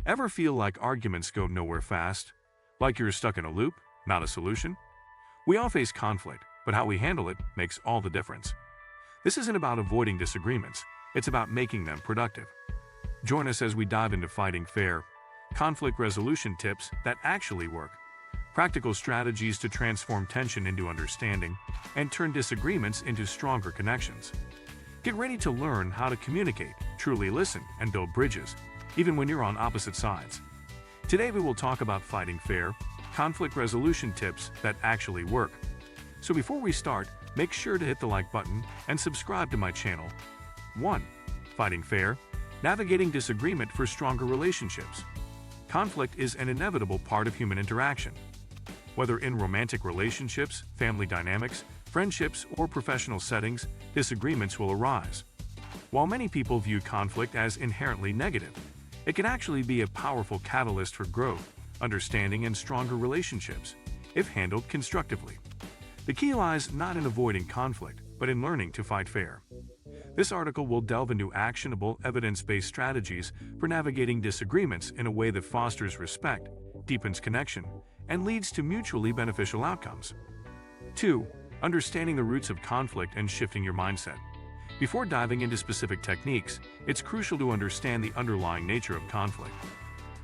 Ever feel like arguments go nowhere fast? Like you're stuck in a loop, not a solution? We all face conflict, but how we handle it makes all the difference. This isn't about avoiding disagreements, it's about making them productive. Join us as we dive into fighting fair, conflict resolution tips that actually work, practical strategies to transform tension into understanding, and turn disagreements into stronger connections. Get ready to learn how to communicate, truly listen, and build bridges, even when you're on opposite sides. Today we will talk about fighting fair, conflict resolution tips that actually work. So before we start, make sure to hit the like button and subscribe to my channel. 1. Fighting fair, navigating disagreement for stronger relationships. Conflict is an inevitable part of human interaction. Whether in romantic relationships, family dynamics, friendships, or professional settings, disagreements will arise. While many people view conflict as inherently negative, it can actually be a powerful catalyst for growth, understanding, and stronger relationships, if handled constructively. The key lies not in avoiding conflict, but in learning to fight fair. This article will delve into actionable, evidence-based strategies for navigating disagreements in a way that fosters respect, deepens connection, and leads to mutually beneficial outcomes. 2. Understanding the roots of conflict and shifting your mindset. Before diving into specific techniques, it's crucial to understand the underlying nature of conflict.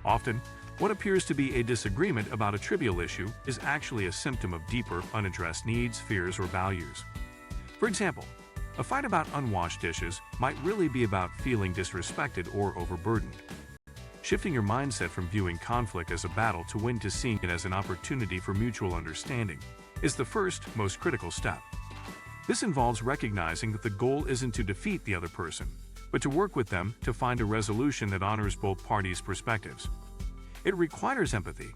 Often, what appears to be a disagreement about a trivial issue is actually a symptom of deeper, unaddressed needs, fears, or values. For example, a fight about unwashed dishes might really be about feeling disrespected or overburdened. Shifting your mindset from viewing conflict as a battle to win to seeing it as an opportunity for mutual understanding is the first, most critical step. This involves recognizing that the goal isn't to defeat the other person, but to work with them to find a resolution that honors both parties' perspectives. It requires empathy,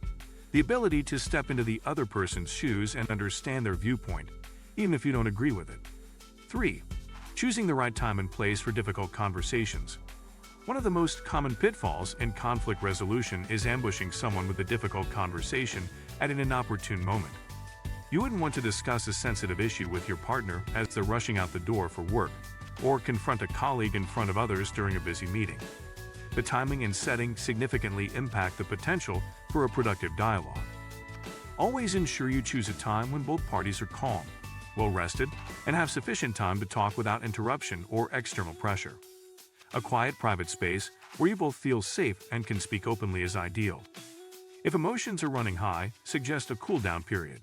the ability to step into the other person's shoes and understand their viewpoint, even if you don't agree with it. 3. Choosing the right time and place for difficult conversations. One of the most common pitfalls in conflict resolution is ambushing someone with a difficult conversation at an inopportune moment. You wouldn't want to discuss a sensitive issue with your partner as they're rushing out the door for work, or confront a colleague in front of others during a busy meeting. The timing and setting significantly impact the potential for a productive dialogue. Always ensure you choose a time when both parties are calm, well-rested, and have sufficient time to talk without interruption or external pressure. A quiet, private space where you both feel safe and can speak openly is ideal. If emotions are running high, suggest a cool-down period.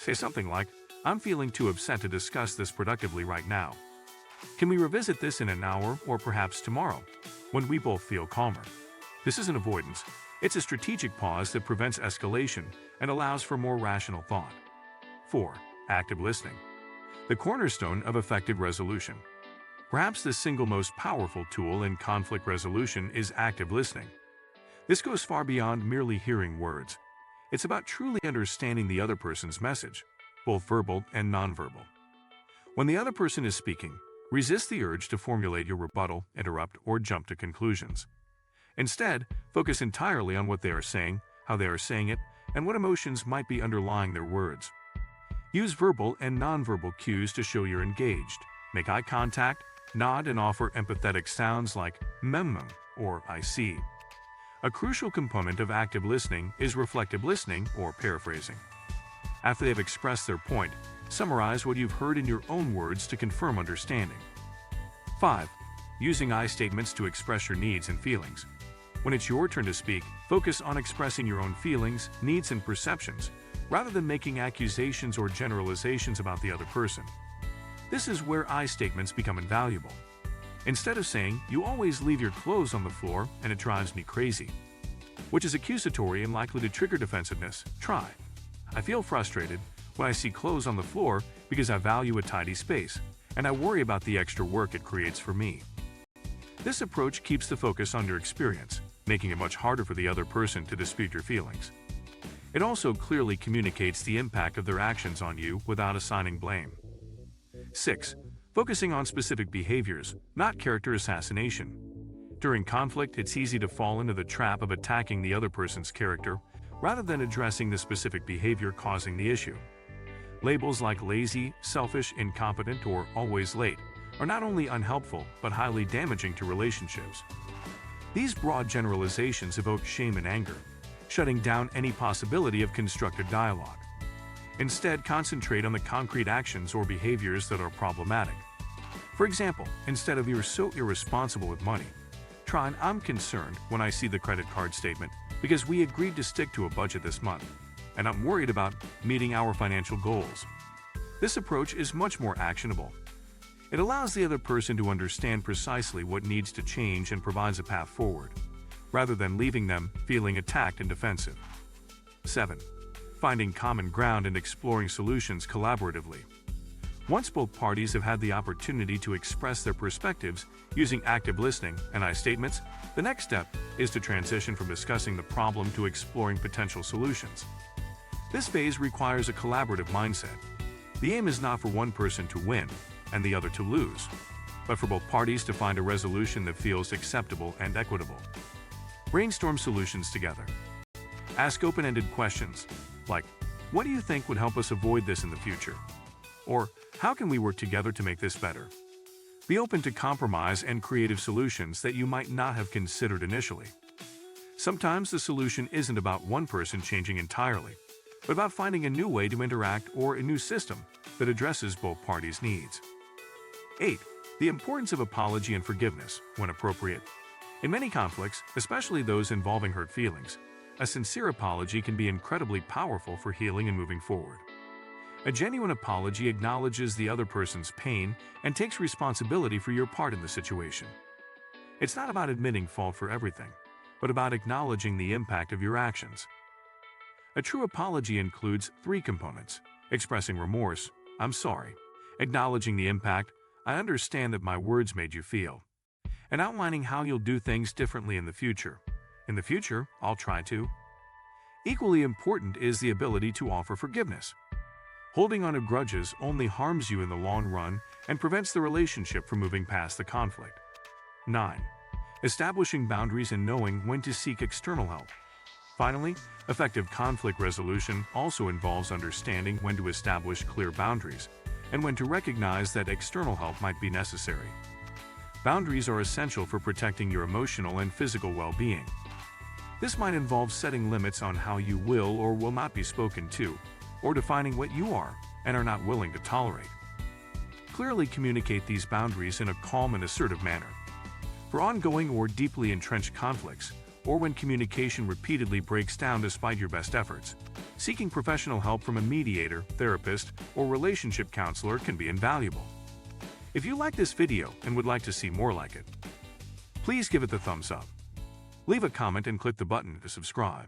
Say something like, "I'm feeling too upset to discuss this productively right now. Can we revisit this in an hour or perhaps tomorrow, when we both feel calmer?" This isn't avoidance. It's a strategic pause that prevents escalation and allows for more rational thought. 4. Active listening. The cornerstone of effective resolution. Perhaps the single most powerful tool in conflict resolution is active listening. This goes far beyond merely hearing words. It's about truly understanding the other person's message, both verbal and nonverbal. When the other person is speaking, resist the urge to formulate your rebuttal, interrupt, or jump to conclusions. Instead, focus entirely on what they are saying, how they are saying it, and what emotions might be underlying their words. Use verbal and nonverbal cues to show you're engaged. Make eye contact, nod, and offer empathetic sounds like or "I see." A crucial component of active listening is reflective listening or paraphrasing. After they've expressed their point, summarize what you've heard in your own words to confirm understanding. 5. Using I statements to express your needs and feelings. When it's your turn to speak, focus on expressing your own feelings, needs, and perceptions, rather than making accusations or generalizations about the other person. This is where I statements become invaluable. Instead of saying, "You always leave your clothes on the floor and it drives me crazy," which is accusatory and likely to trigger defensiveness, try, "I feel frustrated when I see clothes on the floor because I value a tidy space, and I worry about the extra work it creates for me." This approach keeps the focus on your experience, making it much harder for the other person to dispute your feelings. It also clearly communicates the impact of their actions on you without assigning blame. 6. Focusing on specific behaviors, not character assassination. During conflict, it's easy to fall into the trap of attacking the other person's character rather than addressing the specific behavior causing the issue. Labels like lazy, selfish, incompetent, or always late are not only unhelpful but highly damaging to relationships. These broad generalizations evoke shame and anger, shutting down any possibility of constructive dialogue. Instead, concentrate on the concrete actions or behaviors that are problematic. For example, instead of "you're so irresponsible with money," try an "I'm concerned when I see the credit card statement because we agreed to stick to a budget this month, and I'm worried about meeting our financial goals." This approach is much more actionable. It allows the other person to understand precisely what needs to change and provides a path forward, rather than leaving them feeling attacked and defensive. 7. Finding common ground and exploring solutions collaboratively. Once both parties have had the opportunity to express their perspectives using active listening and I statements, the next step is to transition from discussing the problem to exploring potential solutions. This phase requires a collaborative mindset. The aim is not for one person to win and the other to lose, but for both parties to find a resolution that feels acceptable and equitable. Brainstorm solutions together. Ask open-ended questions like, "What do you think would help us avoid this in the future?" Or, "How can we work together to make this better?" Be open to compromise and creative solutions that you might not have considered initially. Sometimes the solution isn't about one person changing entirely, but about finding a new way to interact or a new system that addresses both parties' needs. 8. The importance of apology and forgiveness when appropriate. In many conflicts, especially those involving hurt feelings, a sincere apology can be incredibly powerful for healing and moving forward. A genuine apology acknowledges the other person's pain and takes responsibility for your part in the situation. It's not about admitting fault for everything, but about acknowledging the impact of your actions. A true apology includes 3 components: expressing remorse, "I'm sorry," acknowledging the impact, "I understand that my words made you feel," and outlining how you'll do things differently in the future. "In the future, I'll try to." Equally important is the ability to offer forgiveness. Holding on to grudges only harms you in the long run and prevents the relationship from moving past the conflict. 9. Establishing boundaries and knowing when to seek external help. Finally, effective conflict resolution also involves understanding when to establish clear boundaries and when to recognize that external help might be necessary. Boundaries are essential for protecting your emotional and physical well-being. This might involve setting limits on how you will or will not be spoken to, or defining what you are and are not willing to tolerate. Clearly communicate these boundaries in a calm and assertive manner. For ongoing or deeply entrenched conflicts, or when communication repeatedly breaks down despite your best efforts, seeking professional help from a mediator, therapist, or relationship counselor can be invaluable. If you like this video and would like to see more like it, please give it the thumbs up. Leave a comment and click the button to subscribe.